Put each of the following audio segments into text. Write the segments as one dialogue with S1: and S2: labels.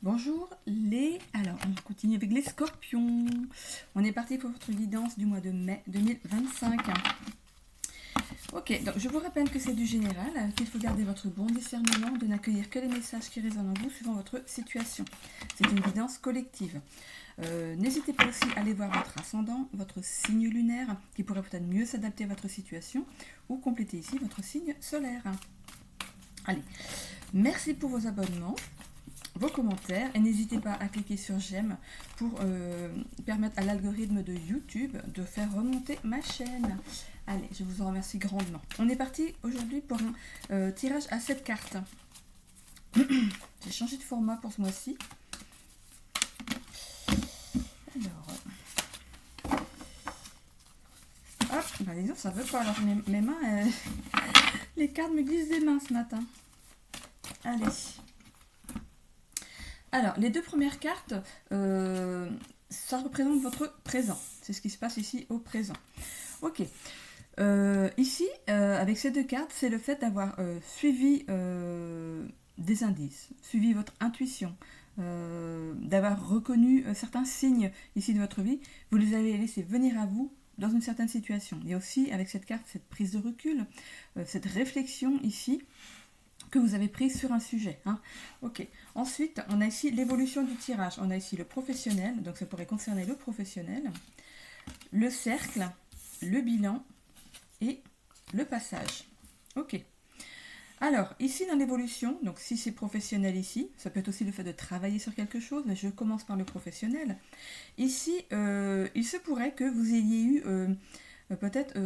S1: Bonjour les... Alors, on continue avec les scorpions. On est parti pour votre guidance du mois de mai 2025. Ok, donc je vous rappelle que c'est du général, qu'il faut garder votre bon discernement, de n'accueillir que les messages qui résonnent en vous suivant votre situation. C'est une guidance collective. N'hésitez pas aussi à aller voir votre ascendant, votre signe lunaire, qui pourrait peut-être mieux s'adapter à votre situation, ou compléter ici votre signe solaire. Allez, merci pour vos abonnements, vos commentaires, et n'hésitez pas à cliquer sur j'aime pour permettre à l'algorithme de YouTube de faire remonter ma chaîne. Allez, je vous en remercie grandement. On est parti aujourd'hui pour un tirage à 7 cartes. J'ai changé de format pour ce mois-ci. Alors, hop, bah disons, ça veut pas. Alors mes mains, les cartes me glissent des mains ce matin. Allez. Alors, les deux premières cartes, ça représente votre présent. C'est ce qui se passe ici au présent. Ok. Ici, avec ces deux cartes, c'est le fait d'avoir suivi des indices, suivi votre intuition, d'avoir reconnu certains signes ici de votre vie. Vous les avez laissés venir à vous dans une certaine situation. Il y a aussi, avec cette carte, cette prise de recul, cette réflexion ici, que vous avez prise sur un sujet. Hein. Ok. Ensuite, on a ici l'évolution du tirage. On a ici le professionnel, donc ça pourrait concerner le professionnel, le cercle, le bilan et le passage. Ok. Alors, ici dans l'évolution, donc si c'est professionnel ici, ça peut être aussi le fait de travailler sur quelque chose, mais je commence par le professionnel. Ici, il se pourrait que vous ayez eu peut-être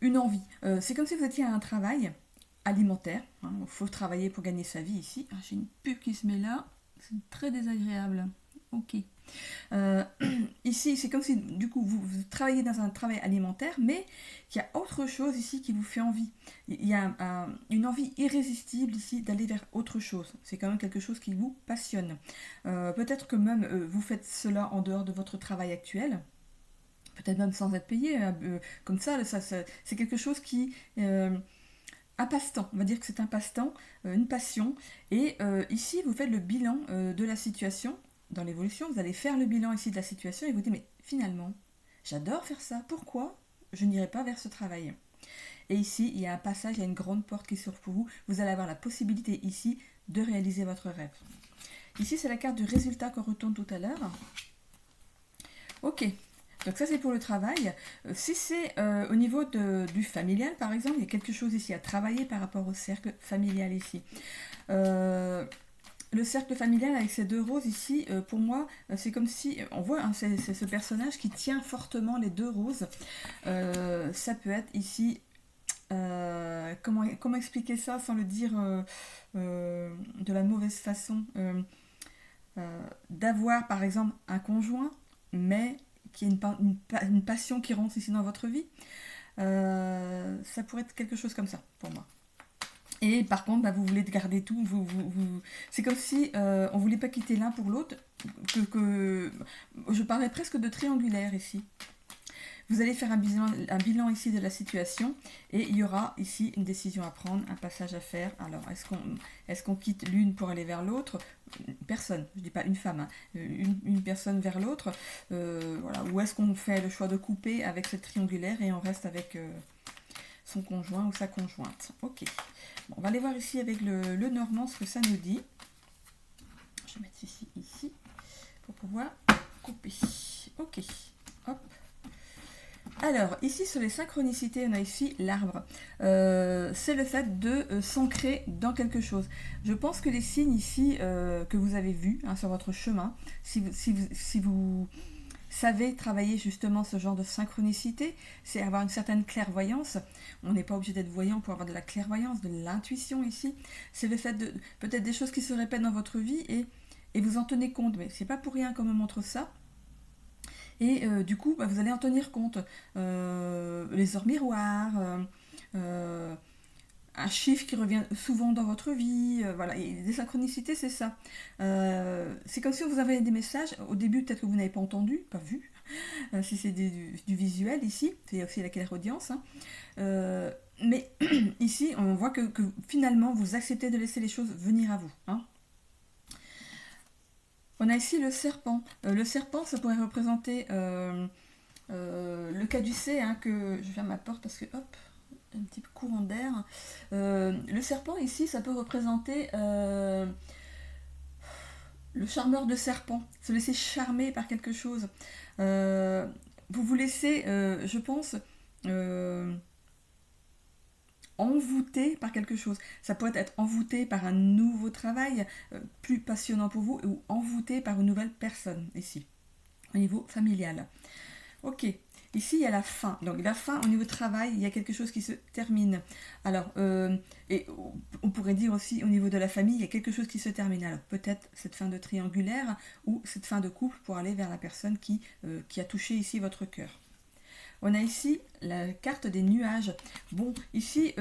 S1: une envie. C'est comme si vous étiez à un travail alimentaire. Hein, il faut travailler pour gagner sa vie ici. Ah, j'ai une pub qui se met là. C'est très désagréable. Ok. Ici, c'est comme si du coup vous travaillez dans un travail alimentaire, mais qu'il y a autre chose ici qui vous fait envie. Il y a une envie irrésistible ici d'aller vers autre chose. C'est quand même quelque chose qui vous passionne. Peut-être que même vous faites cela en dehors de votre travail actuel. Peut-être même sans être payé. Comme ça, c'est quelque chose qui... un passe-temps, on va dire que c'est un passe-temps, une passion. Et ici, vous faites le bilan de la situation. Dans l'évolution, vous allez faire le bilan ici de la situation et vous dites, mais finalement, j'adore faire ça. Pourquoi je n'irai pas vers ce travail? Et ici, il y a un passage, il y a une grande porte qui s'ouvre pour vous. Vous allez avoir la possibilité ici de réaliser votre rêve. Ici, c'est la carte du résultat qu'on retourne tout à l'heure. Ok. Donc ça c'est pour le travail. Si c'est au niveau du familial par exemple, il y a quelque chose ici à travailler par rapport au cercle familial ici. Le cercle familial avec ces deux roses ici, pour moi, c'est comme si, on voit, hein, c'est ce personnage qui tient fortement les deux roses. Ça peut être ici, comment expliquer ça sans le dire de la mauvaise façon, d'avoir par exemple un conjoint, mais qui est une passion qui rentre ici dans votre vie. Ça pourrait être quelque chose comme ça pour moi. Et par contre, bah, vous voulez garder tout. C'est comme si on ne voulait pas quitter l'un pour l'autre. Je parlais presque de triangulaire ici. Vous allez faire un bilan ici de la situation et il y aura ici une décision à prendre, un passage à faire. Alors, est-ce qu'on quitte l'une pour aller vers l'autre? Personne, je ne dis pas une femme, hein, une personne vers l'autre. Voilà. Ou est-ce qu'on fait le choix de couper avec cette triangulaire et on reste avec son conjoint ou sa conjointe? Ok. Bon, on va aller voir ici avec le normand ce que ça nous dit. Je vais mettre ici pour pouvoir couper. Ok. Hop. Alors, ici sur les synchronicités, on a ici l'arbre. C'est le fait de s'ancrer dans quelque chose. Je pense que les signes ici que vous avez vus hein, sur votre chemin, si vous savez travailler justement ce genre de synchronicité, c'est avoir une certaine clairvoyance. On n'est pas obligé d'être voyant pour avoir de la clairvoyance, de l'intuition ici. C'est le fait de peut-être des choses qui se répètent dans votre vie et vous en tenez compte. Mais c'est pas pour rien qu'on me montre ça. Et du coup, bah, vous allez en tenir compte. Les heures miroirs, un chiffre qui revient souvent dans votre vie. Voilà, et des synchronicités, c'est ça. C'est comme si vous avez des messages. Au début, peut-être que vous n'avez pas entendu, pas vu. Si c'est du visuel ici, c'est aussi la clairaudience. Hein. Mais ici, on voit que finalement, vous acceptez de laisser les choses venir à vous. Hein. On a ici le serpent. Le serpent, ça pourrait représenter le caducé, hein, que je ferme ma porte parce que, hop, un petit courant d'air. Le serpent, ici, ça peut représenter le charmeur de serpent, se laisser charmer par quelque chose. Vous vous laissez, je pense, envoûté par quelque chose. Ça pourrait être envoûté par un nouveau travail plus passionnant pour vous ou envoûté par une nouvelle personne ici, au niveau familial. Ok, ici il y a la fin. Donc la fin au niveau travail, il y a quelque chose qui se termine. Alors, et on pourrait dire aussi au niveau de la famille, il y a quelque chose qui se termine. Alors peut-être cette fin de triangulaire ou cette fin de couple pour aller vers la personne qui a touché ici votre cœur. On a ici la carte des nuages. Bon, ici,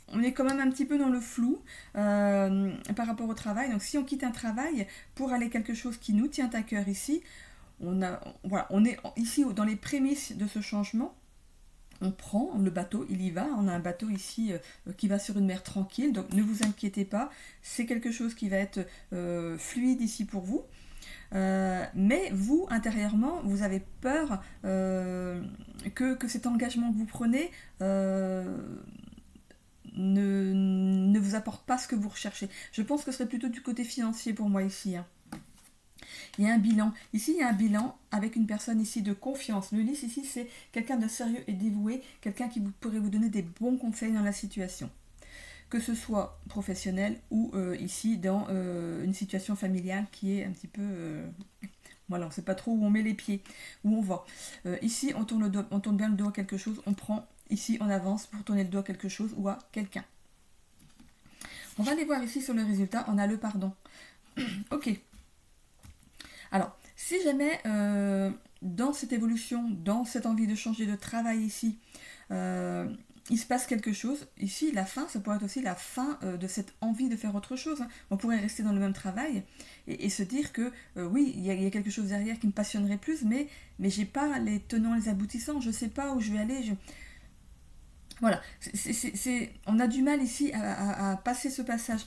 S1: on est quand même un petit peu dans le flou par rapport au travail. Donc, si on quitte un travail pour aller quelque chose qui nous tient à cœur ici, on est ici dans les prémices de ce changement. On prend le bateau, il y va. On a un bateau ici qui va sur une mer tranquille. Donc, ne vous inquiétez pas. C'est quelque chose qui va être fluide ici pour vous. Mais vous, intérieurement, vous avez peur que cet engagement que vous prenez ne vous apporte pas ce que vous recherchez. Je pense que ce serait plutôt du côté financier pour moi ici. Hein. Il y a un bilan. Ici, il y a un bilan avec une personne ici de confiance. Le lys ici, c'est quelqu'un de sérieux et dévoué, quelqu'un qui pourrait vous donner des bons conseils dans la situation. Que ce soit professionnel ou ici dans une situation familiale qui est un petit peu... voilà, on ne sait pas trop où on met les pieds, où on va. Ici, on tourne bien le dos à quelque chose, on prend, ici, on avance pour tourner le dos à quelque chose ou à quelqu'un. On va aller voir ici sur le résultat, on a le pardon. Ok. Alors, si jamais dans cette évolution, dans cette envie de changer de travail ici, il se passe quelque chose. Ici, la fin, ça pourrait être aussi la fin de cette envie de faire autre chose. Hein. On pourrait rester dans le même travail et se dire que oui, il y a quelque chose derrière qui me passionnerait plus, mais j'ai pas les tenants, les aboutissants, je sais pas où je vais aller. Voilà, on a du mal ici à passer ce passage.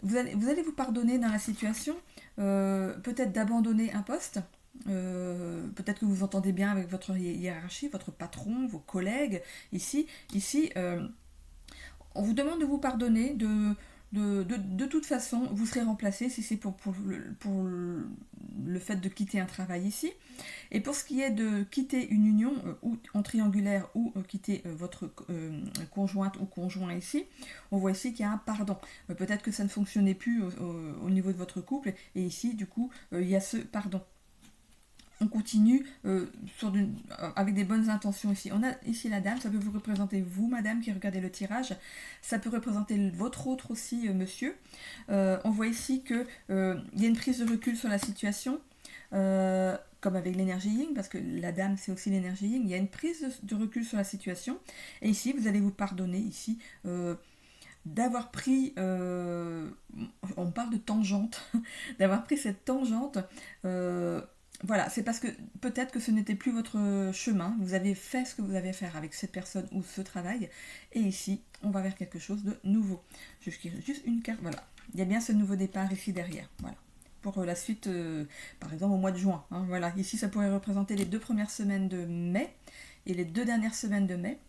S1: Vous allez vous pardonner dans la situation, peut-être d'abandonner un poste. Peut-être que vous entendez bien avec votre hiérarchie, votre patron, vos collègues. Ici, on vous demande de vous pardonner. De toute façon, vous serez remplacé si c'est pour le fait de quitter un travail ici. Et pour ce qui est de quitter une union ou en triangulaire ou quitter votre conjointe ou conjoint ici, on voit ici qu'il y a un pardon. Peut-être que ça ne fonctionnait plus au niveau de votre couple et ici, du coup, il y a ce pardon. On continue avec des bonnes intentions ici. On a ici la dame, ça peut vous représenter vous, madame, qui regardez le tirage. Ça peut représenter votre autre aussi, monsieur. On voit ici qu'il y a une prise de recul sur la situation, comme avec l'énergie yin, parce que la dame, c'est aussi l'énergie yin. Il y a une prise de recul sur la situation. Et ici, vous allez vous pardonner, ici, d'avoir pris... on parle de tangente. D'avoir pris cette tangente... voilà, c'est parce que peut-être que ce n'était plus votre chemin, vous avez fait ce que vous avez à faire avec cette personne ou ce travail, et ici, on va vers quelque chose de nouveau. Je tire juste une carte, voilà. Il y a bien ce nouveau départ ici derrière, voilà. Pour la suite, par exemple au mois de juin, hein, voilà. Ici, ça pourrait représenter les 2 premières semaines de mai et les 2 dernières semaines de mai.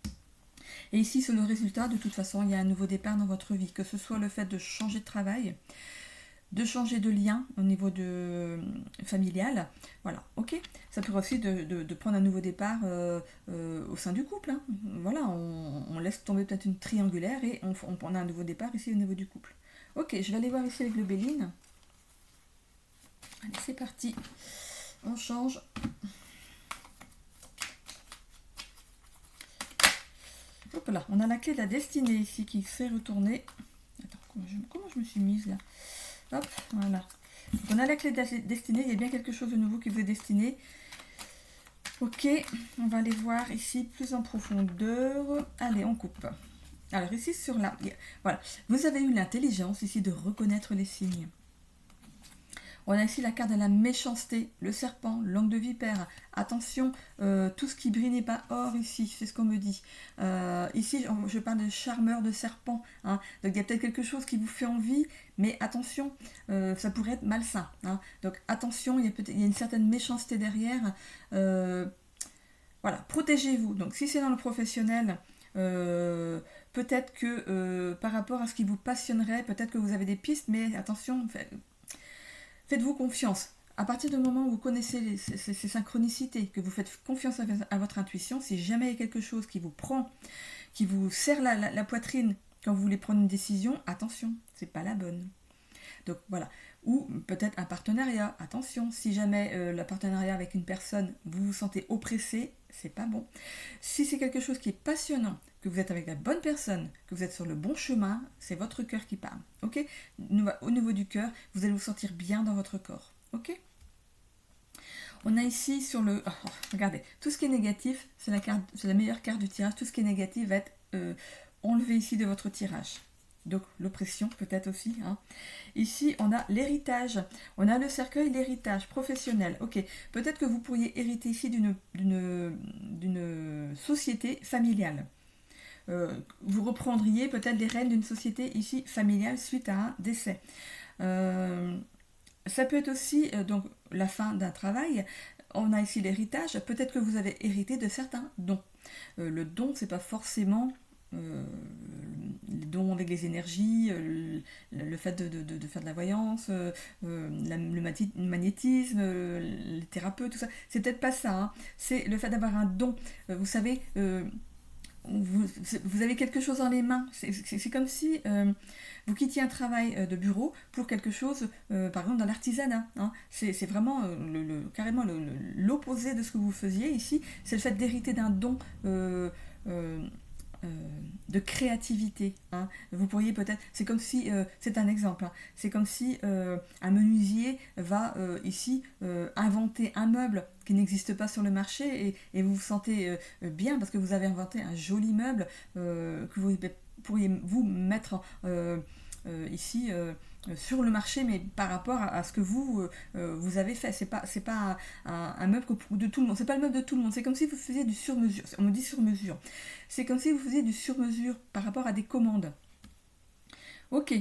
S1: Et ici, sur le résultat, de toute façon, il y a un nouveau départ dans votre vie, que ce soit le fait de changer de travail, de changer de lien au niveau familial, voilà, ok. Ça pourrait aussi de prendre un nouveau départ au sein du couple, hein. Voilà, on laisse tomber peut-être une triangulaire et on a un nouveau départ ici au niveau du couple. Ok, je vais aller voir ici avec le Béline. Allez, c'est parti, on change. Hop là, on a la clé de la destinée ici qui fait retourner. Attends, comment je me suis mise là? Hop, voilà. On a la clé de la destinée, il y a bien quelque chose de nouveau qui vous est destiné. Ok, on va aller voir ici plus en profondeur. Allez, on coupe. Alors ici sur la... Voilà, vous avez eu l'intelligence ici de reconnaître les signes. On a ici la carte de la méchanceté, le serpent, l'angle de vipère. Attention, tout ce qui brille n'est pas or ici, c'est ce qu'on me dit. Ici, je parle de charmeur de serpent. Hein. Donc il y a peut-être quelque chose qui vous fait envie, mais attention, ça pourrait être malsain. Hein. Donc attention, il y a une certaine méchanceté derrière. Voilà, protégez-vous. Donc si c'est dans le professionnel, peut-être que par rapport à ce qui vous passionnerait, peut-être que vous avez des pistes, mais attention, faites-vous confiance. À partir du moment où vous connaissez ces synchronicités, que vous faites confiance à votre intuition, si jamais il y a quelque chose qui vous prend, qui vous serre la poitrine quand vous voulez prendre une décision, attention, c'est pas la bonne. Donc voilà. Ou peut-être un partenariat. Attention, si jamais le partenariat avec une personne, vous vous sentez oppressé, c'est pas bon. Si c'est quelque chose qui est passionnant, que vous êtes avec la bonne personne, que vous êtes sur le bon chemin, c'est votre cœur qui parle. Ok ? Au niveau du cœur, vous allez vous sentir bien dans votre corps. Ok ? On a ici sur le... Oh, regardez, tout ce qui est négatif, c'est la meilleure carte du tirage. Tout ce qui est négatif va être enlevé ici de votre tirage. Donc l'oppression peut-être aussi. Hein. Ici, on a l'héritage. On a le cercueil, l'héritage professionnel. Ok, peut-être que vous pourriez hériter ici d'une société familiale. Vous reprendriez peut-être les rênes d'une société ici familiale suite à un décès. Ça peut être aussi donc la fin d'un travail. On a ici l'héritage. Peut-être que vous avez hérité de certains dons. Le don, c'est pas forcément les dons avec les énergies, le fait de faire de la voyance, le magnétisme, les thérapeutes, tout ça. C'est peut-être pas ça. Hein. C'est le fait d'avoir un don. Vous savez, vous avez quelque chose dans les mains. C'est comme si vous quittiez un travail de bureau pour quelque chose, par exemple dans l'artisanat. Hein. C'est vraiment carrément l'opposé de ce que vous faisiez ici. C'est le fait d'hériter d'un don de créativité. Hein. Vous pourriez peut-être... C'est comme si... c'est un exemple. Hein. C'est comme si un menuisier va ici inventer un meuble qui n'existe pas sur le marché et vous vous sentez bien parce que vous avez inventé un joli meuble que vous pourriez vous mettre ici sur le marché, mais par rapport à ce que vous avez fait. C'est pas un meuble de tout le monde. C'est pas le meuble de tout le monde. C'est comme si vous faisiez du sur-mesure. On me dit sur-mesure. C'est comme si vous faisiez du sur-mesure par rapport à des commandes. Ok,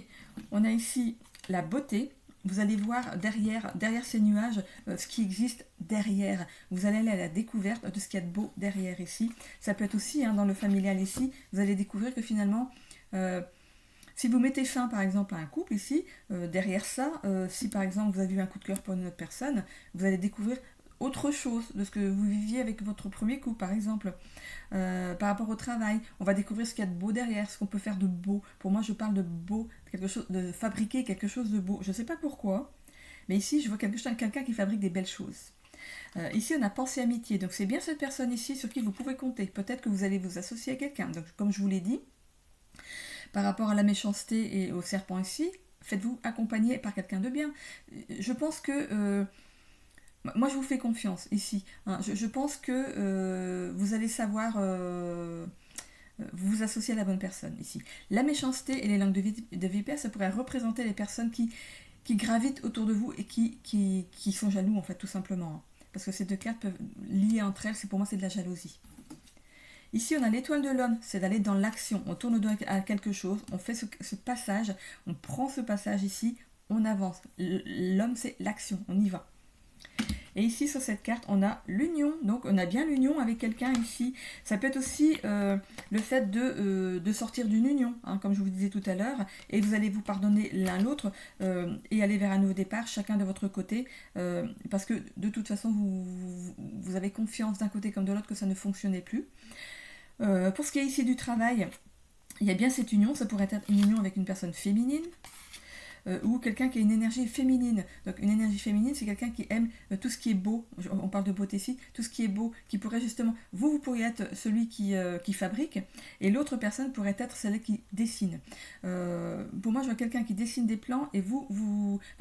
S1: on a ici la beauté. Vous allez voir derrière ces nuages ce qui existe derrière. Vous allez aller à la découverte de ce qu'il y a de beau derrière ici. Ça peut être aussi dans le familial ici. Vous allez découvrir que finalement, si vous mettez fin par exemple à un couple ici, derrière ça, si par exemple vous avez eu un coup de cœur pour une autre personne, vous allez découvrir autre chose de ce que vous viviez avec votre premier couple par exemple. Par rapport au travail, on va découvrir ce qu'il y a de beau derrière, ce qu'on peut faire de beau. Pour moi, je parle de beau, quelque chose, de fabriquer quelque chose de beau. Je ne sais pas pourquoi, mais ici, je vois quelqu'un qui fabrique des belles choses. Ici, on a pensée amitié, donc c'est bien cette personne ici sur qui vous pouvez compter. Peut-être que vous allez vous associer à quelqu'un. Donc, comme je vous l'ai dit, par rapport à la méchanceté et au serpent ici, faites-vous accompagner par quelqu'un de bien. Je pense que... moi, je vous fais confiance ici. Hein. Je pense que vous allez savoir vous associer à la bonne personne ici. La méchanceté et les langues de vipère, ça pourrait représenter les personnes qui gravitent autour de vous et qui sont jaloux, en fait, tout simplement. Hein. Parce que ces deux cartes peuvent lier entre elles. Pour moi, c'est de la jalousie. Ici, on a l'étoile de l'homme, c'est d'aller dans l'action. On tourne le dos à quelque chose, on fait ce passage, on prend ce passage ici, on avance. L'homme, c'est l'action, on y va. Et ici, sur cette carte, on a l'union. Donc, on a bien l'union avec quelqu'un ici. Ça peut être aussi le fait de sortir d'une union, hein, comme je vous disais tout à l'heure. Et vous allez vous pardonner l'un l'autre et aller vers un nouveau départ, chacun de votre côté. Parce que, de toute façon, vous avez confiance d'un côté comme de l'autre que ça ne fonctionnait plus. Pour ce qui est ici du travail, il y a bien cette union. Ça pourrait être une union avec une personne féminine. Ou quelqu'un qui a une énergie féminine. Donc une énergie féminine, c'est quelqu'un qui aime tout ce qui est beau. On parle de beauté ici, tout ce qui est beau, qui pourrait justement... Vous pourriez être celui qui fabrique, et l'autre personne pourrait être celle qui dessine. Pour moi, je vois quelqu'un qui dessine des plans, et vous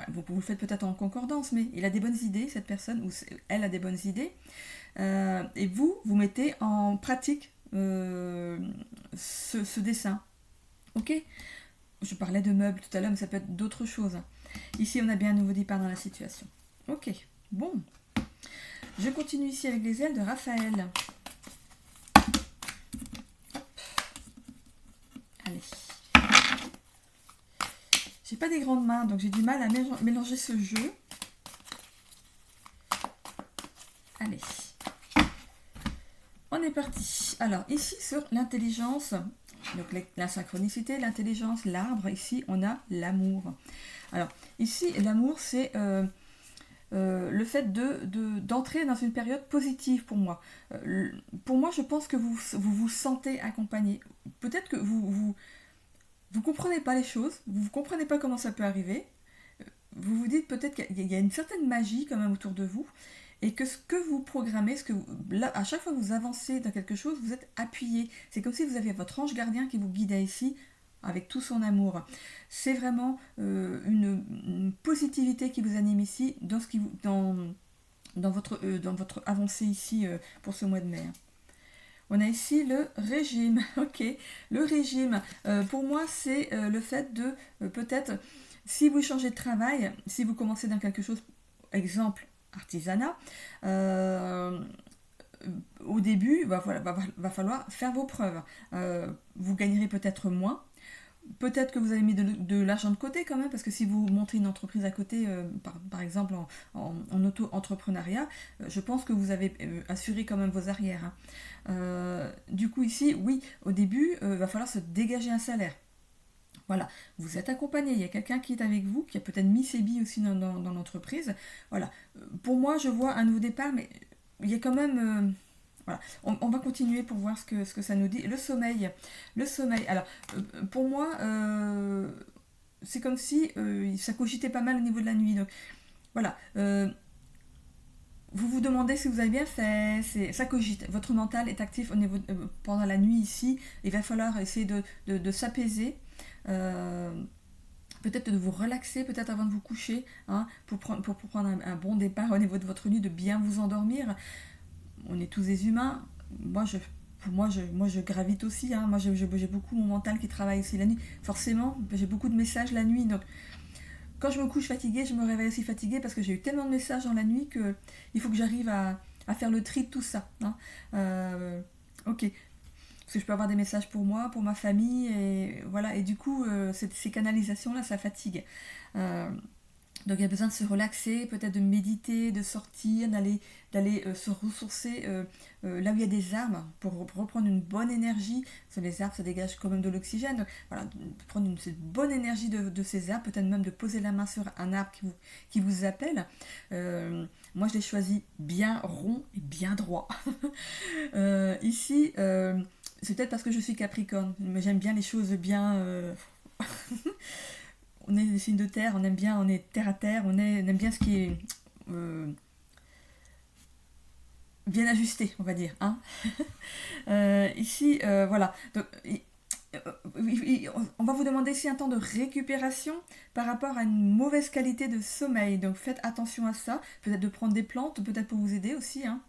S1: le faites peut-être en concordance, mais il a des bonnes idées, cette personne, ou elle a des bonnes idées, et vous mettez en pratique ce dessin. Ok ? Je parlais de meubles tout à l'heure, mais ça peut être d'autres choses. Ici, on a bien un nouveau départ dans la situation. Ok, bon. Je continue ici avec les ailes de Raphaël. Hop. Allez. J'ai pas des grandes mains, donc j'ai du mal à mélanger ce jeu. Allez. On est parti. Alors, ici, sur l'intelligence, donc la synchronicité, l'intelligence, l'arbre, ici, on a l'amour. Alors, ici, l'amour, c'est le fait d'entrer dans une période positive pour moi. Pour moi, je pense que vous sentez accompagné. Peut-être que vous comprenez pas les choses, vous comprenez pas comment ça peut arriver. Vous vous dites peut-être qu'il y a une certaine magie quand même autour de vous. Et que ce que vous programmez, là, à chaque fois que vous avancez dans quelque chose, vous êtes appuyé. C'est comme si vous aviez votre ange gardien qui vous guidait ici, avec tout son amour. C'est vraiment une positivité qui vous anime ici dans votre avancée ici pour ce mois de mai. On a ici le régime. Ok, le régime, pour moi, c'est le fait de peut-être, si vous changez de travail, si vous commencez dans quelque chose, exemple, artisanat, au début, il va falloir faire vos preuves. Vous gagnerez peut-être moins. Peut-être que vous avez mis de l'argent de côté quand même, parce que si vous montez une entreprise à côté, par exemple en auto-entrepreneuriat, je pense que vous avez assuré quand même vos arrières. Du coup ici, oui, au début, il va falloir se dégager un salaire. Voilà, vous êtes accompagné, il y a quelqu'un qui est avec vous, qui a peut-être mis ses billes aussi dans l'entreprise. Voilà, pour moi, je vois un nouveau départ, mais il y a quand même... voilà, on va continuer pour voir ce que ça nous dit. Le sommeil. Alors, pour moi, c'est comme si ça cogitait pas mal au niveau de la nuit. Donc, voilà, vous vous demandez si vous avez bien fait, ça cogite. Votre mental est actif au niveau pendant la nuit ici. Il va falloir essayer de s'apaiser. Peut-être de vous relaxer, peut-être avant de vous coucher, hein, pour prendre un bon départ au niveau de votre nuit, de bien vous endormir. On est tous des humains. Moi, je gravite aussi. Hein. Moi, j'ai beaucoup mon mental qui travaille aussi la nuit. Forcément, j'ai beaucoup de messages la nuit. Donc, quand je me couche fatiguée, je me réveille aussi fatiguée parce que j'ai eu tellement de messages dans la nuit qu'il faut que j'arrive à faire le tri de tout ça. Hein. Ok. Parce que je peux avoir des messages pour moi, pour ma famille, et voilà. Et du coup, ces canalisations-là, ça fatigue. Donc il y a besoin de se relaxer, peut-être de méditer, de sortir, d'aller se ressourcer là où il y a des arbres pour reprendre une bonne énergie. Parce que les arbres, ça dégage quand même de l'oxygène. Donc voilà, de prendre cette bonne énergie de ces arbres, peut-être même de poser la main sur un arbre qui vous appelle. Moi, je l'ai choisi bien rond et bien droit. Ici, c'est peut-être parce que je suis Capricorne, mais j'aime bien les choses bien... on est des signes de terre, on est terre à terre, on aime bien ce qui est bien ajusté, on va dire. Hein. Ici, voilà. Donc, on va vous demander ici un temps de récupération par rapport à une mauvaise qualité de sommeil. Donc faites attention à ça. Peut-être de prendre des plantes, peut-être pour vous aider aussi. Hein.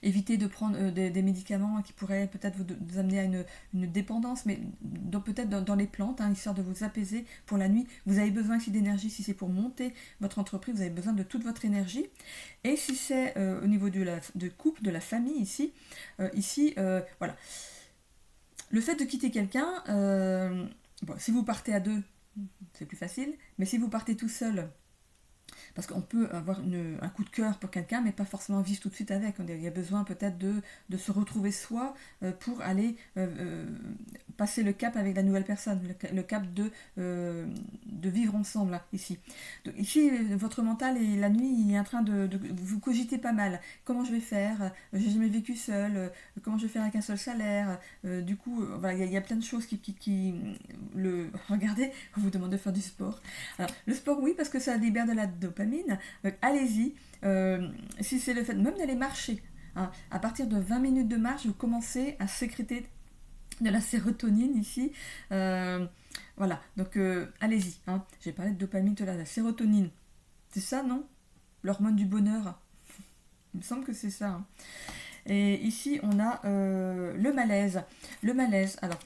S1: Évitez de prendre des médicaments qui pourraient peut-être vous amener à une dépendance, mais peut-être dans les plantes, hein, histoire de vous apaiser pour la nuit. Vous avez besoin ici d'énergie, si c'est pour monter votre entreprise, vous avez besoin de toute votre énergie. Et si c'est au niveau de couple, de la famille ici, voilà. Le fait de quitter quelqu'un, si vous partez à deux, c'est plus facile, mais si vous partez tout seul, parce qu'on peut avoir un coup de cœur pour quelqu'un, mais pas forcément vivre tout de suite avec. Il y a besoin peut-être de se retrouver soi pour aller passer le cap avec la nouvelle personne, le cap de vivre ensemble, là, ici. Donc, ici, votre mental, et la nuit, il est en train de vous cogiter pas mal. Comment je vais faire? J'ai jamais vécu seule. Comment je vais faire avec un seul salaire? Du coup, voilà, il y a plein de choses regardez, on vous demande de faire du sport. Alors, le sport, oui, parce que ça libère de la dopamine. Donc, allez-y. Si c'est le fait même d'aller marcher, hein, à partir de 20 minutes de marche, vous commencez à sécréter de la sérotonine ici. Voilà, donc allez-y. Hein. J'ai parlé de dopamine tout à l'heure, la sérotonine. C'est ça, non? L'hormone du bonheur. Il me semble que c'est ça. Hein. Et ici, on a le malaise. Le malaise, alors...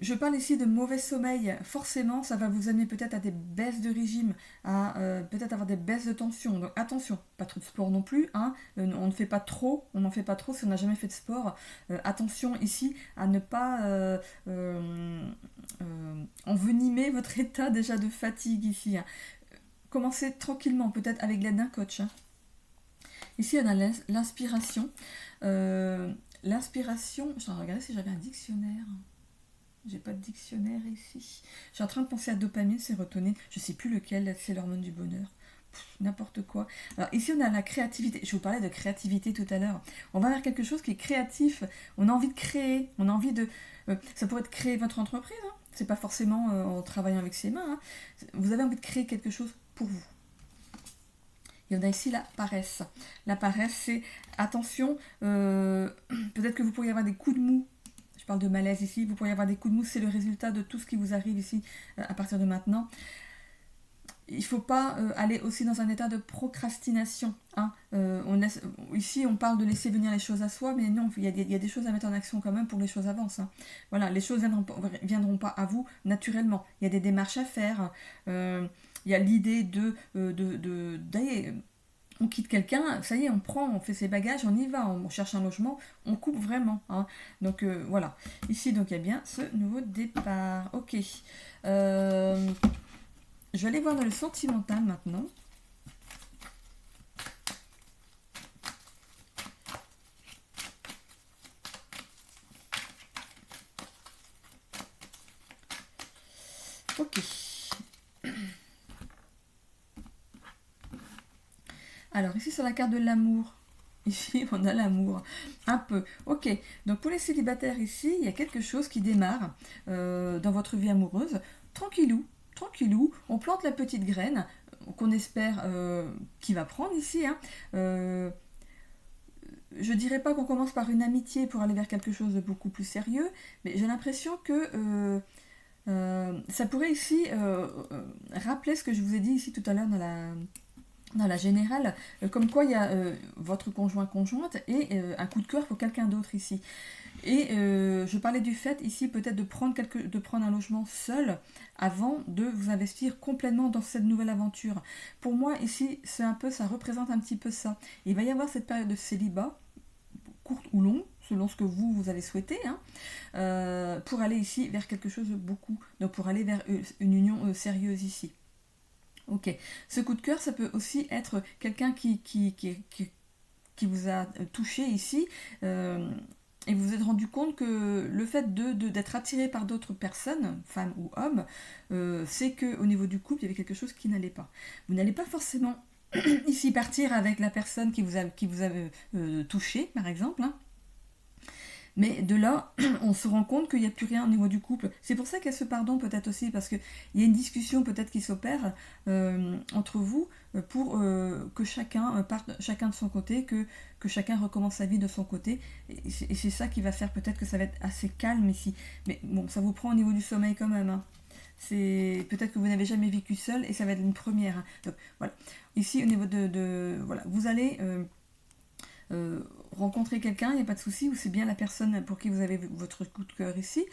S1: Je parle ici de mauvais sommeil. Forcément, ça va vous amener peut-être à des baisses de régime, à peut-être avoir des baisses de tension. Donc attention, pas trop de sport non plus. Hein. On ne fait pas trop, on n'en fait pas trop si on n'a jamais fait de sport. Attention ici à ne pas envenimer votre état déjà de fatigue ici. Hein. Commencez tranquillement, peut-être avec l'aide d'un coach. Hein. Ici, on a l'inspiration. L'inspiration, je vais regarder si j'avais un dictionnaire. J'ai pas de dictionnaire ici. Je suis en train de penser à dopamine, sérotonine. Je sais plus lequel, c'est l'hormone du bonheur. N'importe quoi. Alors ici on a la créativité. Je vous parlais de créativité tout à l'heure. On va vers quelque chose qui est créatif. On a envie de créer. On a envie de. Ça pourrait être créer votre entreprise. Hein. C'est pas forcément en travaillant avec ses mains. Hein. Vous avez envie de créer quelque chose pour vous. Et on a ici la paresse. La paresse, c'est attention. Peut-être que vous pourriez avoir des coups de mou. Je parle de malaise ici, vous pourriez avoir des coups de mou, c'est le résultat de tout ce qui vous arrive ici à partir de maintenant. Il ne faut pas aller aussi dans un état de procrastination. Hein. Ici, on parle de laisser venir les choses à soi, mais non, il y a des choses à mettre en action quand même pour que les choses avancent. Hein. Voilà, les choses ne viendront pas à vous naturellement. Il y a des démarches à faire. Il y a l'idée d'aller... On quitte quelqu'un, ça y est, on fait ses bagages, on y va, on cherche un logement, on coupe vraiment. Hein. Donc voilà. Ici, donc il y a bien ce nouveau départ. Ok. Je vais aller voir dans le sentimental maintenant. Ok. Alors ici sur la carte de l'amour, ici on a l'amour, un peu. Ok, donc pour les célibataires ici, il y a quelque chose qui démarre dans votre vie amoureuse, tranquillou, tranquillou, on plante la petite graine qu'on espère qui va prendre ici. Hein. Je dirais pas qu'on commence par une amitié pour aller vers quelque chose de beaucoup plus sérieux, mais j'ai l'impression que ça pourrait ici rappeler ce que je vous ai dit ici tout à l'heure dans la générale, comme quoi il y a votre conjointe et un coup de cœur pour quelqu'un d'autre ici. Et je parlais du fait ici peut-être de prendre un logement seul avant de vous investir complètement dans cette nouvelle aventure. Pour moi ici, ça représente un petit peu ça. Il va y avoir cette période de célibat, courte ou longue, selon ce que vous allez souhaiter, hein, pour aller ici vers quelque chose de beaucoup, donc pour aller vers une union sérieuse ici. Ok, ce coup de cœur, ça peut aussi être quelqu'un qui vous a touché ici, et vous vous êtes rendu compte que le fait d'être attiré par d'autres personnes, femmes ou hommes, c'est qu'au niveau du couple, il y avait quelque chose qui n'allait pas. Vous n'allez pas forcément ici partir avec la personne qui vous a touché, par exemple, hein. Mais de là, on se rend compte qu'il n'y a plus rien au niveau du couple. C'est pour ça qu'il y a ce pardon peut-être aussi, parce qu'il y a une discussion peut-être qui s'opère entre vous pour que chacun parte chacun de son côté, que chacun recommence sa vie de son côté. Et c'est ça qui va faire peut-être que ça va être assez calme ici. Mais bon, ça vous prend au niveau du sommeil quand même. Hein. C'est peut-être que vous n'avez jamais vécu seul et ça va être une première. Hein. Donc voilà. Ici, au niveau voilà, vous allez... rencontrer quelqu'un, il n'y a pas de souci, ou c'est bien la personne pour qui vous avez votre coup de cœur ici,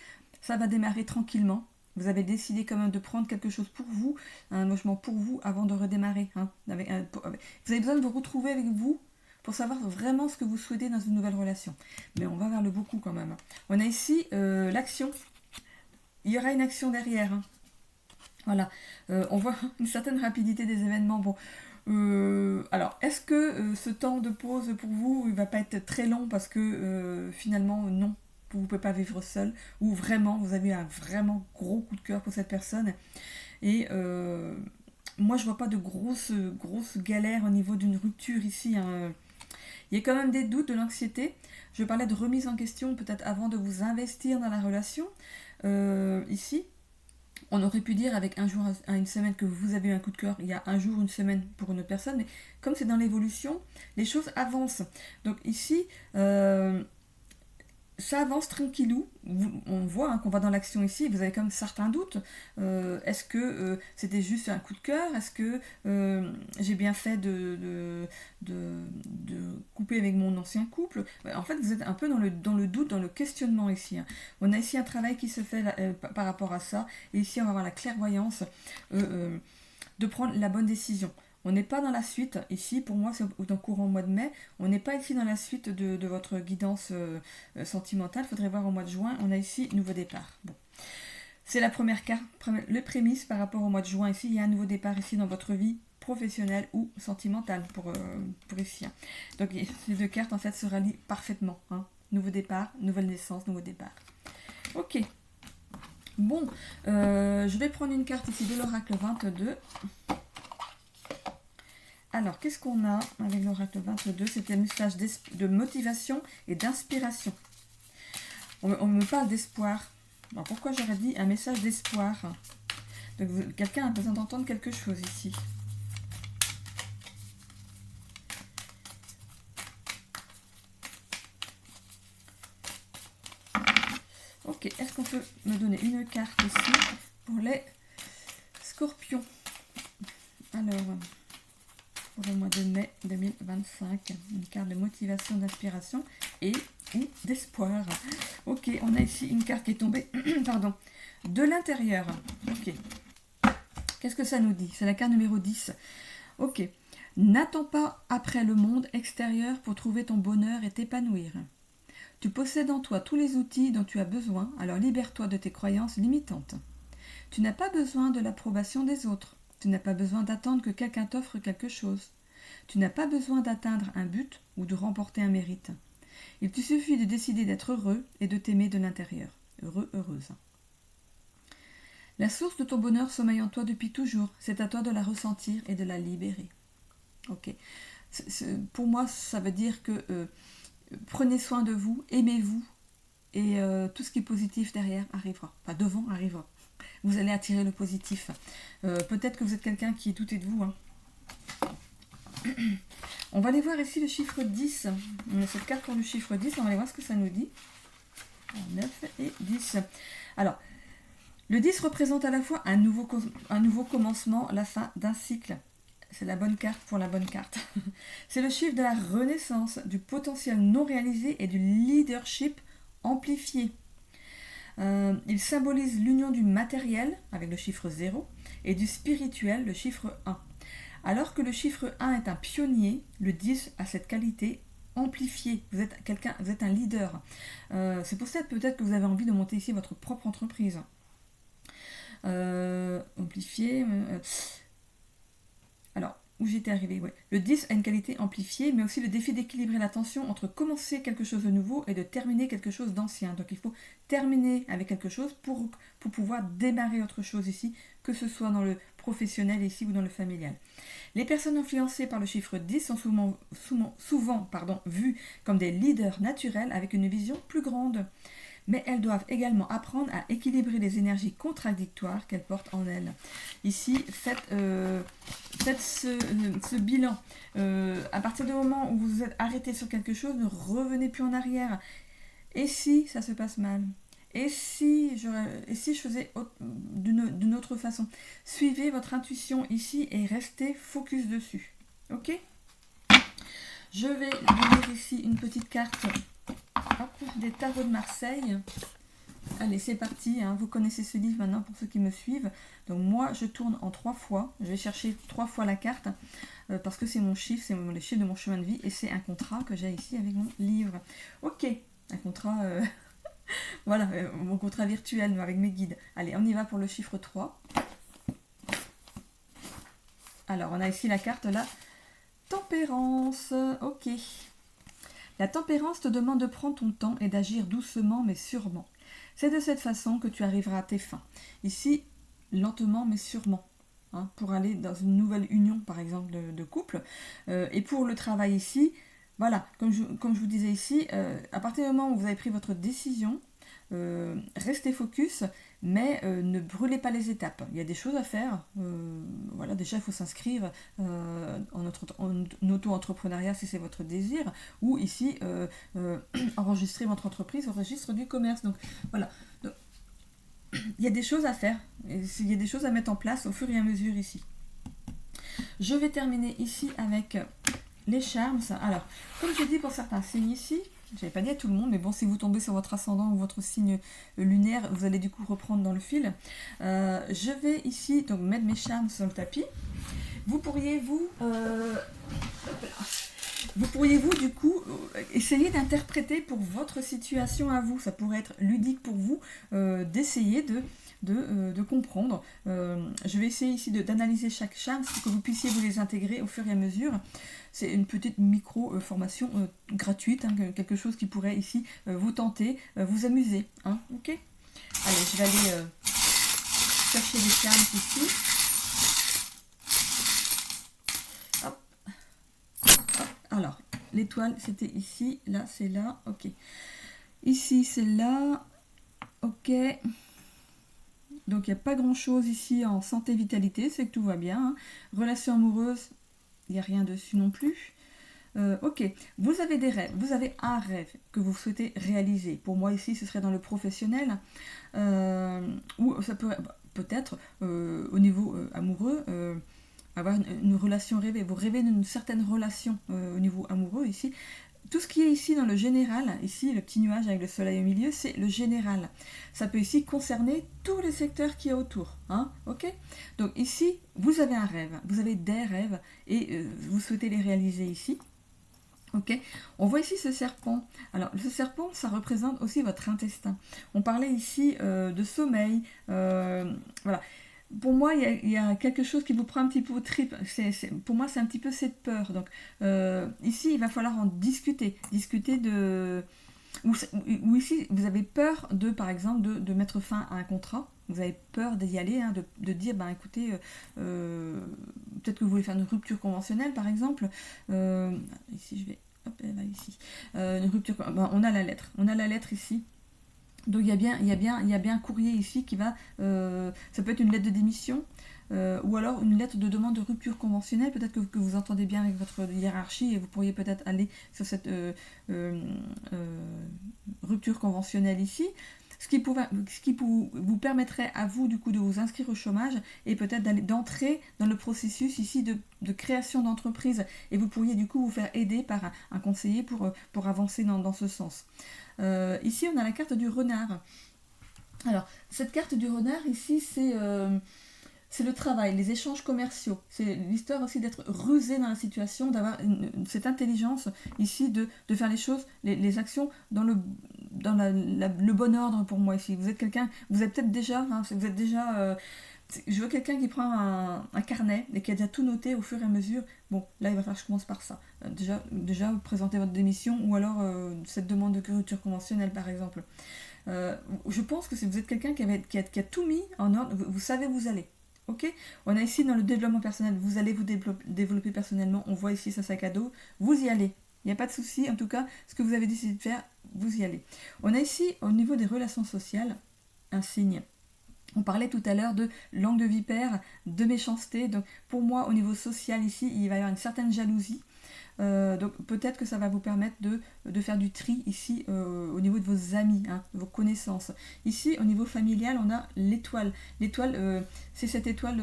S1: ça va démarrer tranquillement. Vous avez décidé quand même de prendre quelque chose pour vous, un logement pour vous, avant de redémarrer. Hein, vous avez besoin de vous retrouver avec vous pour savoir vraiment ce que vous souhaitez dans une nouvelle relation. Mais on va vers le beaucoup quand même. On a ici l'action. Il y aura une action derrière. Hein. Voilà. On voit une certaine rapidité des événements. Bon, alors, est-ce que ce temps de pause pour vous il va pas être très long parce que finalement, non, vous ne pouvez pas vivre seul ou vraiment, vous avez un vraiment gros coup de cœur pour cette personne et moi, je vois pas de grosses galères au niveau d'une rupture ici. Hein. Il y a quand même des doutes, de l'anxiété. Je parlais de remise en question peut-être avant de vous investir dans la relation ici. On aurait pu dire avec un jour à une semaine que vous avez eu un coup de cœur, il y a un jour, une semaine pour une autre personne, mais comme c'est dans l'évolution, les choses avancent. Donc ici, ça avance tranquillou. On voit qu'on va dans l'action ici. Vous avez comme certains doutes. Est-ce que c'était juste un coup de cœur? Est-ce que j'ai bien fait de couper avec mon ancien couple? En fait, vous êtes un peu dans le doute, dans le questionnement ici. On a ici un travail qui se fait par rapport à ça. Et ici, on va avoir la clairvoyance de prendre la bonne décision. On n'est pas dans la suite, ici pour moi c'est dans le courant mois de mai, on n'est pas ici dans la suite de votre guidance sentimentale, il faudrait voir au mois de juin, on a ici nouveau départ. Bon. C'est la première carte, le prémisse par rapport au mois de juin, ici il y a un nouveau départ ici dans votre vie professionnelle ou sentimentale pour ici. Donc les deux cartes en fait se rallient parfaitement, hein. Nouveau départ, nouvelle naissance, nouveau départ. Ok, bon, je vais prendre une carte ici de l'oracle 22. Alors, qu'est-ce qu'on a avec l'oracle 22? C'est un message de motivation et d'inspiration. On me parle d'espoir. Alors, pourquoi j'aurais dit un message d'espoir? Donc, quelqu'un a besoin d'entendre quelque chose ici. Ok, est-ce qu'on peut me donner une carte ici pour les scorpions? Alors... pour le mois de mai 2025, une carte de motivation, d'inspiration et ou d'espoir. Ok, on a ici une carte qui est tombée, pardon, de l'intérieur. Ok, qu'est-ce que ça nous dit? C'est la carte numéro 10. Ok, n'attends pas après le monde extérieur pour trouver ton bonheur et t'épanouir. Tu possèdes en toi tous les outils dont tu as besoin, alors libère-toi de tes croyances limitantes. Tu n'as pas besoin de l'approbation des autres. Tu n'as pas besoin d'attendre que quelqu'un t'offre quelque chose. Tu n'as pas besoin d'atteindre un but ou de remporter un mérite. Il te suffit de décider d'être heureux et de t'aimer de l'intérieur. Heureux, heureuse. La source de ton bonheur sommeille en toi depuis toujours. C'est à toi de la ressentir et de la libérer. Ok. Pour moi, ça veut dire que prenez soin de vous, aimez-vous et tout ce qui est positif derrière arrivera. Enfin, devant arrivera. Vous allez attirer le positif. Peut-être que vous êtes quelqu'un qui est douté de vous. Hein. On va aller voir ici le chiffre 10. On a cette carte pour le chiffre 10. On va aller voir ce que ça nous dit. 9 et 10. Alors, le 10 représente à la fois un nouveau commencement, la fin d'un cycle. C'est la bonne carte pour la bonne carte. C'est le chiffre de la renaissance, du potentiel non réalisé et du leadership amplifié. Il symbolise l'union du matériel, avec le chiffre 0, et du spirituel, le chiffre 1. Alors que le chiffre 1 est un pionnier, le 10 a cette qualité amplifiée. Vous êtes un leader. C'est pour ça peut-être que vous avez envie de monter ici votre propre entreprise. Amplifié. Alors, où j'étais arrivée, ouais. Le 10 a une qualité amplifiée, mais aussi le défi d'équilibrer la tension entre commencer quelque chose de nouveau et de terminer quelque chose d'ancien. Donc il faut terminer avec quelque chose pour pouvoir démarrer autre chose ici, que ce soit dans le professionnel ici ou dans le familial. Les personnes influencées par le chiffre 10 sont souvent vues comme des leaders naturels avec une vision plus grande. Mais elles doivent également apprendre à équilibrer les énergies contradictoires qu'elles portent en elles. Ici, faites ce bilan. À partir du moment où vous vous êtes arrêté sur quelque chose, ne revenez plus en arrière. Et si ça se passe mal? Et si je faisais d'une autre façon? Suivez votre intuition ici et restez focus dessus. Ok? Je vais lire ici une petite carte. Hop, des tarots de Marseille. Allez, c'est parti. Hein. Vous connaissez ce livre maintenant pour ceux qui me suivent. Donc moi, je tourne en 3 fois. Je vais chercher 3 fois la carte parce que c'est mon chiffre, c'est le chiffre de mon chemin de vie et c'est un contrat que j'ai ici avec mon livre. Ok, un contrat, voilà, mon contrat virtuel avec mes guides. Allez, on y va pour le chiffre 3. Alors, on a ici la carte, la tempérance. Ok. La tempérance te demande de prendre ton temps et d'agir doucement mais sûrement. C'est de cette façon que tu arriveras à tes fins. Ici, lentement mais sûrement, hein, pour aller dans une nouvelle union, par exemple, de couple. Et pour le travail ici, voilà, comme je vous disais ici, à partir du moment où vous avez pris votre décision, restez focus, mais ne brûlez pas les étapes. Il y a des choses à faire. Voilà, déjà, il faut s'inscrire en auto-entrepreneuriat si c'est votre désir, ou ici, enregistrer votre entreprise au registre du commerce. Donc, voilà. Donc, il y a des choses à faire. Il y a des choses à mettre en place au fur et à mesure ici. Je vais terminer ici avec les charms. Alors, comme j'ai dit pour certains signes ici, je n'avais pas dit à tout le monde, mais bon, si vous tombez sur votre ascendant ou votre signe lunaire, vous allez du coup reprendre dans le fil. Je vais ici donc mettre mes charms sur le tapis. Vous pourriez vous du coup essayer d'interpréter pour votre situation à vous. Ça pourrait être ludique pour vous d'essayer de comprendre. Je vais essayer ici d'analyser chaque charme pour que vous puissiez vous les intégrer au fur et à mesure. C'est une petite micro-formation gratuite, hein, quelque chose qui pourrait ici vous tenter, vous amuser. Hein, ok ? Allez, je vais aller chercher les charmes ici. Hop. Hop. Alors, l'étoile, c'était ici. Là, c'est là. Ok. Ici, c'est là. Ok. Donc, il n'y a pas grand-chose ici en santé-vitalité. C'est que tout va bien. Hein. Relation amoureuse, il n'y a rien dessus non plus. Ok, vous avez des rêves, vous avez un rêve que vous souhaitez réaliser. Pour moi ici, ce serait dans le professionnel, ou ça peut peut-être au niveau amoureux, avoir une relation rêvée. Vous rêvez d'une certaine relation au niveau amoureux ici. Tout ce qui est ici dans le général, ici le petit nuage avec le soleil au milieu, c'est le général. Ça peut ici concerner tous les secteurs qui y a autour. Hein, ok ? Donc ici, vous avez un rêve, vous avez des rêves et vous souhaitez les réaliser ici. Ok, on voit ici ce serpent. Alors, ce serpent, ça représente aussi votre intestin. On parlait ici de sommeil. Voilà. Pour moi, il y a quelque chose qui vous prend un petit peu aux tripes. Pour moi, c'est un petit peu cette peur. Donc, ici, il va falloir en discuter. Discuter de... Ou ici, vous avez peur de, par exemple, de mettre fin à un contrat. Vous avez peur d'y aller, hein, de dire, ben écoutez, peut-être que vous voulez faire une rupture conventionnelle, par exemple. Ici, je vais... Hop, elle va ici. Une rupture... Ben, on a la lettre. On a la lettre ici. Donc il y a bien un courrier ici qui va... ça peut être une lettre de démission, ou alors une lettre de demande de rupture conventionnelle. Peut-être que vous entendez bien avec votre hiérarchie et vous pourriez peut-être aller sur cette rupture conventionnelle ici. Ce qui vous permettrait à vous du coup de vous inscrire au chômage et peut-être d'entrer dans le processus ici de création d'entreprise, et vous pourriez du coup vous faire aider par un conseiller pour avancer dans ce sens. Ici on a la carte du renard. Alors cette carte du renard ici c'est le travail, les échanges commerciaux. C'est l'histoire aussi d'être rusé dans la situation, d'avoir cette intelligence ici de faire les choses, les actions dans le bon ordre pour moi ici. Vous êtes quelqu'un, vous êtes peut-être déjà, hein, vous êtes déjà... je veux quelqu'un qui prend un carnet et qui a déjà tout noté au fur et à mesure. Bon, là il va falloir que je commence par ça. Déjà présenter votre démission, ou alors cette demande de rupture conventionnelle par exemple. Je pense que si vous êtes quelqu'un qui a tout mis en ordre, vous savez où vous allez. Ok, on a ici dans le développement personnel, vous allez vous développer personnellement, on voit ici ce sac à dos, vous y allez, il n'y a pas de souci, en tout cas, ce que vous avez décidé de faire, vous y allez. On a ici, au niveau des relations sociales, un signe. On parlait tout à l'heure de langue de vipère, de méchanceté, donc pour moi, au niveau social ici, il va y avoir une certaine jalousie. Donc peut-être que ça va vous permettre de faire du tri ici au niveau de vos amis, hein, de vos connaissances. Ici au niveau familial on a l'étoile. L'étoile c'est cette étoile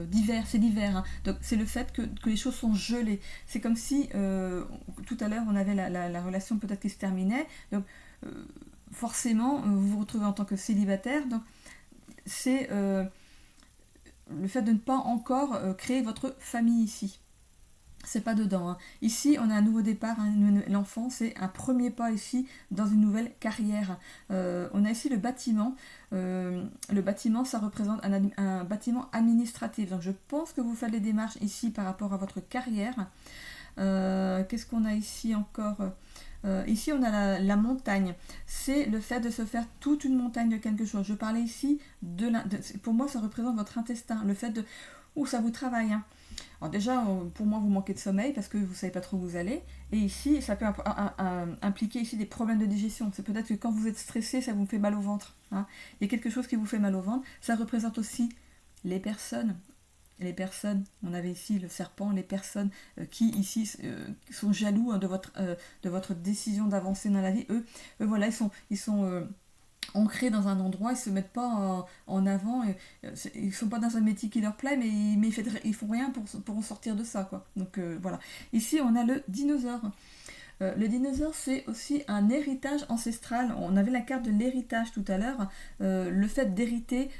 S1: d'hiver, c'est l'hiver. Hein. Donc c'est le fait que les choses sont gelées. C'est comme si tout à l'heure on avait la relation peut-être qui se terminait. Donc forcément vous vous retrouvez en tant que célibataire. Donc c'est le fait de ne pas encore créer votre famille ici. C'est pas dedans. Hein. Ici, on a un nouveau départ. Hein. L'enfant, c'est un premier pas ici dans une nouvelle carrière. On a ici le bâtiment. Le bâtiment, ça représente un bâtiment administratif. Donc, je pense que vous faites les démarches ici par rapport à votre carrière. Qu'est-ce qu'on a ici encore ? Ici, on a la montagne. C'est le fait de se faire toute une montagne de quelque chose. Je parlais ici pour moi, ça représente votre intestin. Le fait de... Ouh, ça vous travaille. Hein. Alors déjà, pour moi, vous manquez de sommeil parce que vous ne savez pas trop où vous allez. Et ici, ça peut impliquer ici des problèmes de digestion. C'est peut-être que quand vous êtes stressé, ça vous fait mal au ventre. Hein. Il y a quelque chose qui vous fait mal au ventre. Ça représente aussi les personnes. Les personnes, on avait ici le serpent, les personnes qui ici sont jaloux hein, de votre décision d'avancer dans la vie. Eux voilà, ils sont ancrés dans un endroit, ils se mettent pas en avant, ils sont pas dans un métier qui leur plaît, mais ils font rien pour en sortir de ça, quoi. Donc voilà. Ici, on a le dinosaure. Le dinosaure, c'est aussi un héritage ancestral. On avait la carte de l'héritage tout à l'heure. Le fait d'hériter,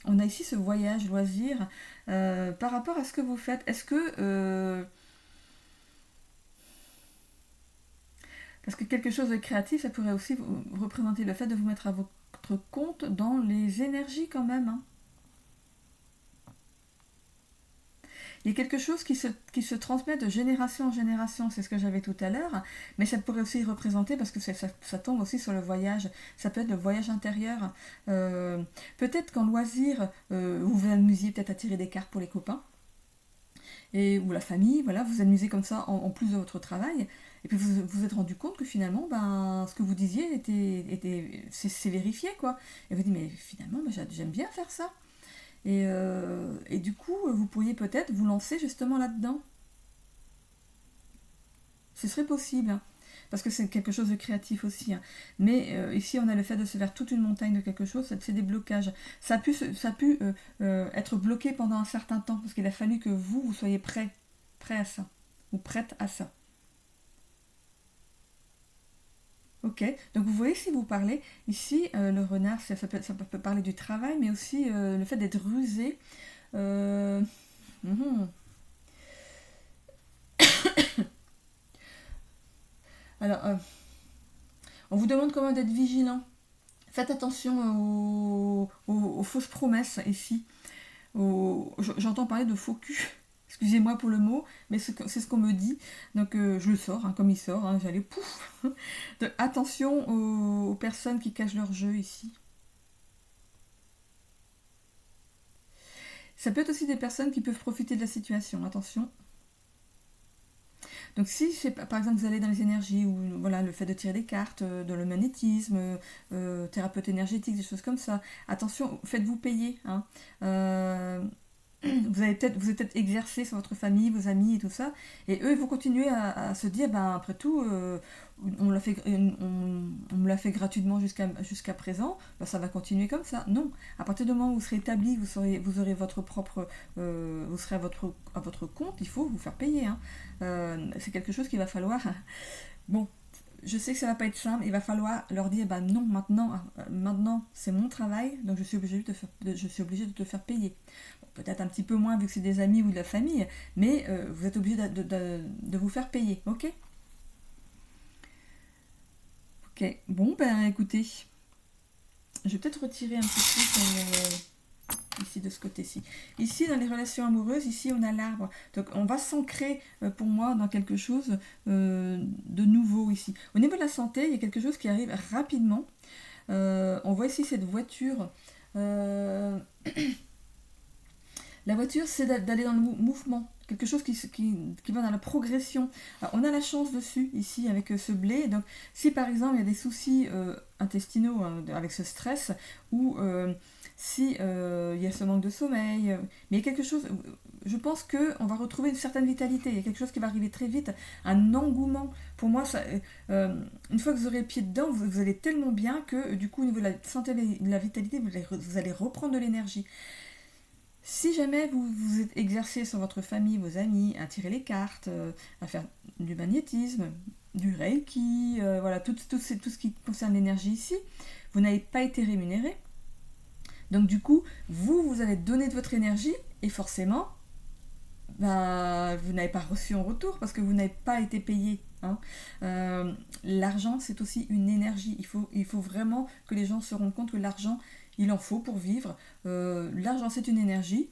S1: on a ici ce voyage, loisir. Par rapport à ce que vous faites, est-ce que... parce que quelque chose de créatif, ça pourrait aussi représenter le fait de vous mettre à votre compte dans les énergies quand même. Hein. Il y a quelque chose qui se transmet de génération en génération, c'est ce que j'avais tout à l'heure, mais ça pourrait aussi représenter, parce que ça tombe aussi sur le voyage, ça peut être le voyage intérieur. Peut-être qu'en loisir, vous vous amusiez peut-être à tirer des cartes pour les copains, ou la famille, voilà, vous vous amusez comme ça en plus de votre travail, et puis vous vous êtes rendu compte que finalement, ce que vous disiez c'est vérifié, quoi. Et vous dites, mais finalement, j'aime bien faire ça. Et du coup, vous pourriez peut-être vous lancer justement là-dedans. Ce serait possible, hein, parce que c'est quelque chose de créatif aussi. Hein. Mais ici, on a le fait de se faire toute une montagne de quelque chose, c'est des blocages. Ça a pu être bloqué pendant un certain temps, parce qu'il a fallu que vous soyez prêt à ça, ou prête à ça. Ok, donc vous voyez si vous parlez, ici le renard, ça peut parler du travail, mais aussi le fait d'être rusé. Euh, mhm. Alors, on vous demande comment d'être vigilant. Faites attention aux fausses promesses ici. J'entends parler de faux cul. Excusez-moi pour le mot, mais c'est ce qu'on me dit. Donc je le sors, hein, comme il sort, hein, j'allais pouf. Donc, attention aux personnes qui cachent leur jeu ici. Ça peut être aussi des personnes qui peuvent profiter de la situation, attention. Donc si, par exemple, vous allez dans les énergies, ou voilà, le fait de tirer des cartes, dans le magnétisme, thérapeute énergétique, des choses comme ça, attention, faites-vous payer. Hein. Vous êtes peut-être exercé sur votre famille, vos amis et tout ça, et eux ils vont continuer à se dire, après tout, on me l'a fait gratuitement jusqu'à présent, ça va continuer comme ça. Non, à partir du moment où vous serez établi, vous aurez votre propre, vous serez à votre compte, il faut vous faire payer. Hein. C'est quelque chose qu'il va falloir. Bon, je sais que ça va pas être simple, il va falloir leur dire non, maintenant c'est mon travail, donc je suis obligée de te faire payer. Bon, peut-être un petit peu moins vu que c'est des amis ou de la famille, mais vous êtes obligé de vous faire payer, ok? Ok, bon écoutez, je vais peut-être retirer un petit peu ici de ce côté-ci. Ici, dans les relations amoureuses, ici on a l'arbre. Donc on va s'ancrer pour moi dans quelque chose de nouveau ici. Au niveau de la santé, il y a quelque chose qui arrive rapidement. On voit ici cette voiture. La voiture, c'est d'aller dans le mouvement. Quelque chose qui va dans la progression. Alors, on a la chance dessus, ici, avec ce blé. Donc, si par exemple, il y a des soucis intestinaux avec ce stress, ou si il y a ce manque de sommeil, mais il y a quelque chose... Je pense qu'on va retrouver une certaine vitalité. Il y a quelque chose qui va arriver très vite, un engouement. Pour moi, une fois que vous aurez le pied dedans, vous allez tellement bien que, du coup, au niveau de la santé et de la vitalité, vous allez reprendre de l'énergie. Si jamais vous vous êtes exercé sur votre famille, vos amis, à tirer les cartes, à faire du magnétisme, du reiki, voilà, tout ce qui concerne l'énergie ici, vous n'avez pas été rémunéré. Donc du coup, vous allez donner de votre énergie et forcément, vous n'avez pas reçu en retour parce que vous n'avez pas été payé. Hein. L'argent, c'est aussi une énergie. Il faut vraiment que les gens se rendent compte que l'argent, il en faut pour vivre. L'argent, c'est une énergie.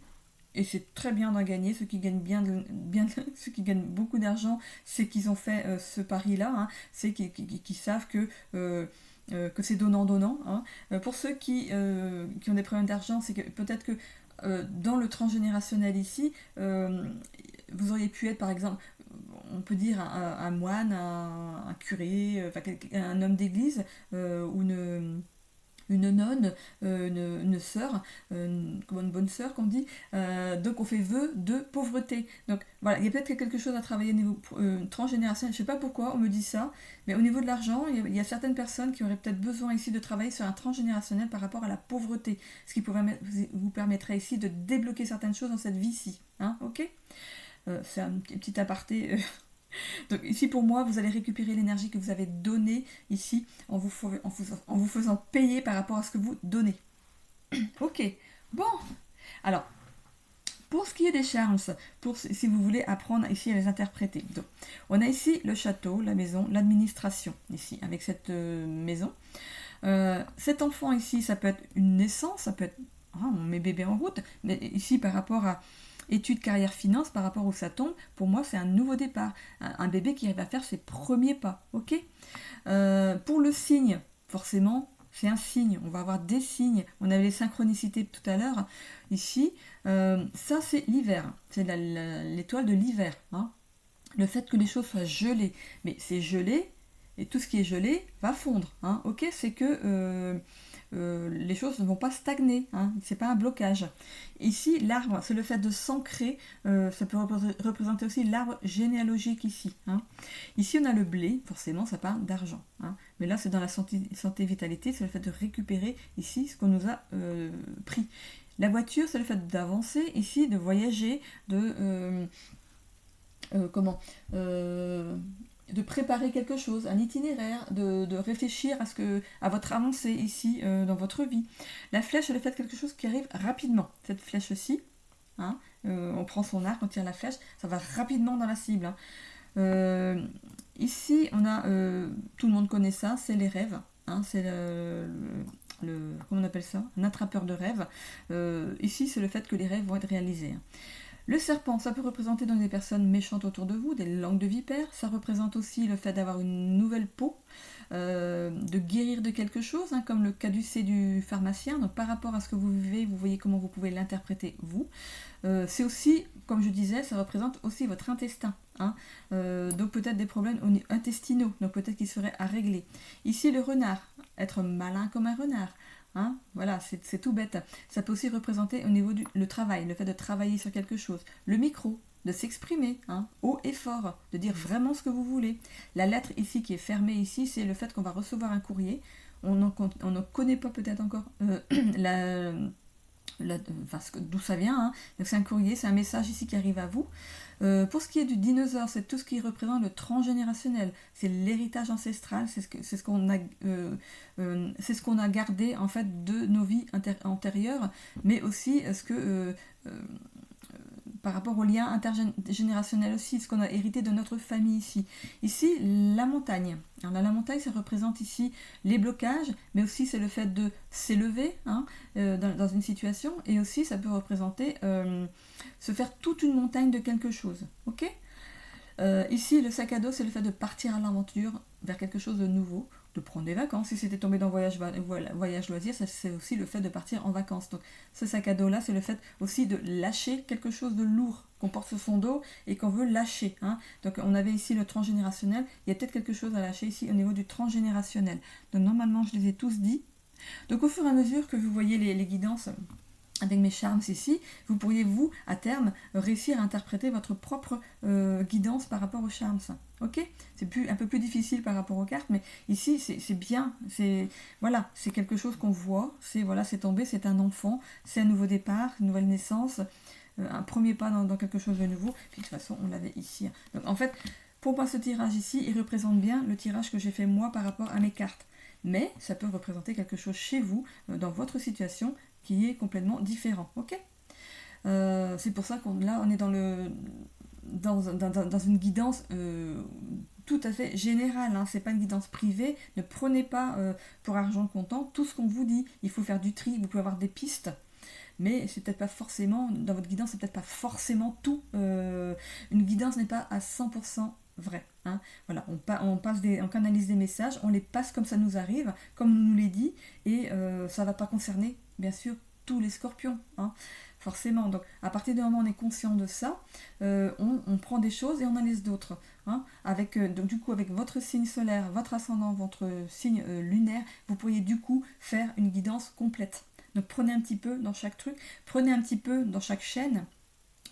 S1: et c'est très bien d'en gagner. Ceux qui gagnent ceux qui gagnent beaucoup d'argent, c'est qu'ils ont fait ce pari-là, hein. C'est qu'ils savent que c'est donnant-donnant, hein. Pour ceux qui ont des problèmes d'argent, c'est que peut-être que dans le transgénérationnel ici, vous auriez pu être par exemple, on peut dire un moine, un curé, un homme d'église ou une nonne, une sœur, une bonne sœur qu'on dit. Donc on fait vœu de pauvreté. Donc voilà, il y a peut-être quelque chose à travailler au niveau transgénérationnel. Je ne sais pas pourquoi on me dit ça, mais au niveau de l'argent, il y a certaines personnes qui auraient peut-être besoin ici de travailler sur un transgénérationnel par rapport à la pauvreté, ce qui vous permettrait ici de débloquer certaines choses dans cette vie-ci. Hein, ok. C'est un petit aparté. Donc ici pour moi, vous allez récupérer l'énergie que vous avez donnée ici en vous faisant payer par rapport à ce que vous donnez. Ok, bon. Alors, pour ce qui est des charms, si vous voulez apprendre ici à les interpréter. Donc, on a ici le château, la maison, l'administration, ici, avec cette maison. Cet enfant ici, ça peut être une naissance, ça peut être... on met bébé en route, mais ici par rapport à études, carrière, finance, par rapport où ça tombe, pour moi c'est un nouveau départ, un bébé qui arrive à faire ses premiers pas, ok. Pour le signe, forcément, c'est un signe, on va avoir des signes, on avait les synchronicités tout à l'heure, ici, ça c'est l'hiver, c'est l'étoile de l'hiver, hein. Le fait que les choses soient gelées, mais c'est gelé, et tout ce qui est gelé va fondre, hein, ok, c'est que... les choses ne vont pas stagner, hein, c'est pas un blocage. Ici, l'arbre, c'est le fait de s'ancrer, ça peut représenter aussi l'arbre généalogique ici. Hein. Ici, on a le blé, forcément, ça parle d'argent. Hein. Mais là, c'est dans la santé vitalité, c'est le fait de récupérer ici ce qu'on nous a pris. La voiture, c'est le fait d'avancer ici, de voyager, de de préparer quelque chose, un itinéraire, de réfléchir à votre avancée ici dans votre vie. La flèche, elle est faite quelque chose qui arrive rapidement. Cette flèche-ci, hein, on prend son arc, on tire la flèche, ça va rapidement dans la cible. Hein. Ici, on a, tout le monde connaît ça, c'est les rêves. Hein, c'est comment on appelle ça, un attrapeur de rêves. Ici, c'est le fait que les rêves vont être réalisés. Hein. Le serpent, ça peut représenter donc des personnes méchantes autour de vous, des langues de vipère. Ça représente aussi le fait d'avoir une nouvelle peau, de guérir de quelque chose, hein, comme le caducée du pharmacien. Donc par rapport à ce que vous vivez, vous voyez comment vous pouvez l'interpréter vous. C'est aussi, comme je disais, ça représente aussi votre intestin. Hein. Donc peut-être des problèmes intestinaux, donc peut-être qu'ils seraient à régler. Ici le renard, être malin comme un renard. Hein, voilà, c'est tout bête. Ça peut aussi représenter au niveau du travail, le fait de travailler sur quelque chose. Le micro, de s'exprimer, hein, haut et fort, de dire vraiment ce que vous voulez. La lettre ici qui est fermée ici, c'est le fait qu'on va recevoir un courrier. On ne connaît pas peut-être encore d'où ça vient. Hein. Donc c'est un courrier, c'est un message ici qui arrive à vous. Pour ce qui est du dinosaure, c'est tout ce qui représente le transgénérationnel, c'est l'héritage ancestral, c'est ce qu'on a gardé en fait de nos vies antérieures, mais aussi ce que par rapport au lien intergénérationnel aussi, ce qu'on a hérité de notre famille ici. Ici, la montagne. Alors, la montagne, ça représente ici les blocages, mais aussi c'est le fait de s'élever hein, dans une situation, et aussi ça peut représenter se faire toute une montagne de quelque chose. Ok. Ici, le sac à dos, c'est le fait de partir à l'aventure vers quelque chose de nouveau, de prendre des vacances. Si c'était tombé dans voyage loisir, c'est aussi le fait de partir en vacances. Donc ce sac à dos là, c'est le fait aussi de lâcher quelque chose de lourd qu'on porte sur son dos et qu'on veut lâcher. Hein. Donc on avait ici le transgénérationnel, il y a peut-être quelque chose à lâcher ici au niveau du transgénérationnel. Donc normalement je les ai tous dit. Donc au fur et à mesure que vous voyez les guidances avec mes charms ici, vous pourriez vous, à terme, réussir à interpréter votre propre guidance par rapport aux charms. Ok. C'est un peu plus difficile par rapport aux cartes, mais ici, c'est bien. Voilà, c'est quelque chose qu'on voit. C'est tombé, c'est un enfant, c'est un nouveau départ, une nouvelle naissance, un premier pas dans quelque chose de nouveau. Puis de toute façon, on l'avait ici. Donc en fait, pour moi, ce tirage ici, il représente bien le tirage que j'ai fait moi par rapport à mes cartes. Mais ça peut représenter quelque chose chez vous, dans votre situation, qui est complètement différent, ok. C'est pour ça qu'on est dans une guidance tout à fait générale, hein. C'est pas une guidance privée. Ne prenez pas pour argent comptant tout ce qu'on vous dit. Il faut faire du tri, vous pouvez avoir des pistes, mais c'est peut-être pas forcément, dans votre guidance, c'est peut-être pas forcément tout. Une guidance n'est pas à 100% vrai. Hein. Voilà, on canalise des messages, on les passe comme ça nous arrive, comme on nous les dit, et ça va pas concerner, bien sûr, tous les scorpions. Hein. Forcément, donc à partir du moment où on est conscient de ça, on prend des choses et on en laisse d'autres. Hein, donc du coup, avec votre signe solaire, votre ascendant, votre signe lunaire, vous pourriez du coup faire une guidance complète. Donc prenez un petit peu dans chaque truc, prenez un petit peu dans chaque chaîne.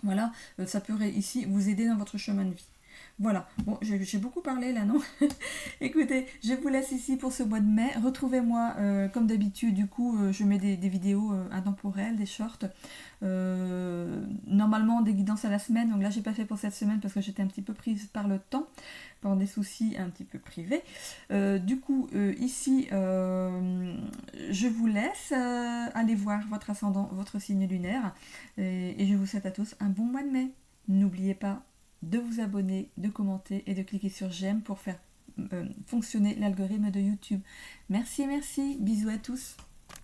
S1: Voilà, ça pourrait ici vous aider dans votre chemin de vie. Voilà, bon, j'ai beaucoup parlé là, non? Écoutez, je vous laisse ici pour ce mois de mai. Retrouvez-moi comme d'habitude, du coup, je mets des vidéos intemporelles, des shorts. Normalement, des guidances à la semaine. Donc là, j'ai pas fait pour cette semaine parce que j'étais un petit peu prise par le temps, par des soucis un petit peu privés. Du coup, ici, je vous laisse aller voir votre ascendant, votre signe lunaire. Et je vous souhaite à tous un bon mois de mai. N'oubliez pas de vous abonner, de commenter et de cliquer sur j'aime pour faire fonctionner l'algorithme de YouTube. Merci, bisous à tous.